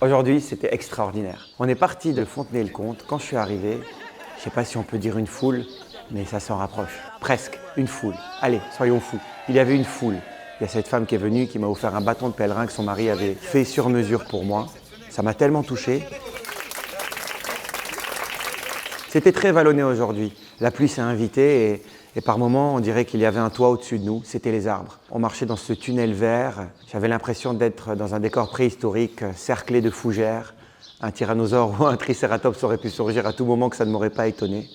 Aujourd'hui, c'était extraordinaire. On est parti de Fontenay-le-Comte. Quand je suis arrivé, je ne sais pas si on peut dire une foule, mais ça s'en rapproche. Presque, une foule. Allez, soyons fous. Il y avait une foule. Il y a cette femme qui est venue, qui m'a offert un bâton de pèlerin que son mari avait fait sur mesure pour moi. Ça m'a tellement touché. C'était très vallonné aujourd'hui. La pluie s'est invitée et par moments, on dirait qu'il y avait un toit au-dessus de nous. C'était les arbres. On marchait dans ce tunnel vert. J'avais l'impression d'être dans un décor préhistorique, cerclé de fougères. Un tyrannosaure ou un tricératops aurait pu surgir à tout moment, que ça ne m'aurait pas étonné.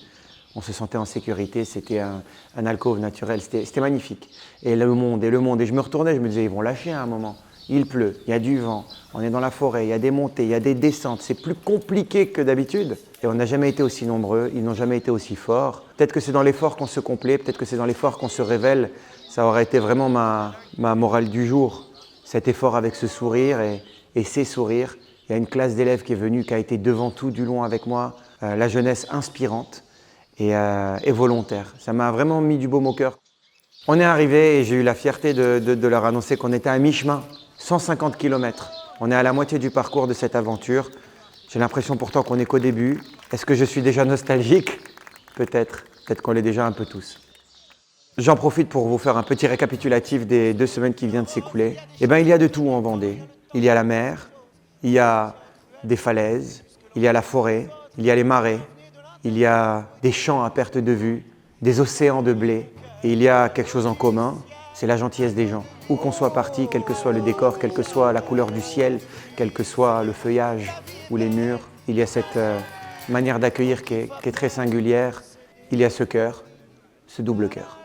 On se sentait en sécurité, c'était un alcôve naturel, c'était magnifique. Et le monde. Et je me retournais, je me disais, ils vont lâcher à un moment. Il pleut, il y a du vent, on est dans la forêt, il y a des montées, il y a des descentes. C'est plus compliqué que d'habitude. Et on n'a jamais été aussi nombreux, ils n'ont jamais été aussi forts. Peut-être que c'est dans l'effort qu'on se complaît, peut-être que c'est dans l'effort qu'on se révèle. Ça aurait été vraiment ma morale du jour. Cet effort avec ce sourire et ces sourires. Il y a une classe d'élèves qui est venue, qui a été devant tout du long avec moi. La jeunesse inspirante et volontaire. Ça m'a vraiment mis du baume au cœur. On est arrivé et j'ai eu la fierté de leur annoncer qu'on était à mi-chemin, 150 km. On est à la moitié du parcours de cette aventure. J'ai l'impression pourtant qu'on n'est qu'au début. Est-ce que je suis déjà nostalgique? Peut-être. Peut-être qu'on l'est déjà un peu tous. J'en profite pour vous faire un petit récapitulatif des 2 semaines qui viennent de s'écouler. Eh bien, il y a de tout en Vendée. Il y a la mer, il y a des falaises, il y a la forêt, il y a les marais, il y a des champs à perte de vue, des océans de blé. Et il y a quelque chose en commun, c'est la gentillesse des gens. Où qu'on soit parti, quel que soit le décor, quelle que soit la couleur du ciel, quel que soit le feuillage ou les murs, il y a cette manière d'accueillir qui est très singulière. Il y a ce cœur, ce double cœur.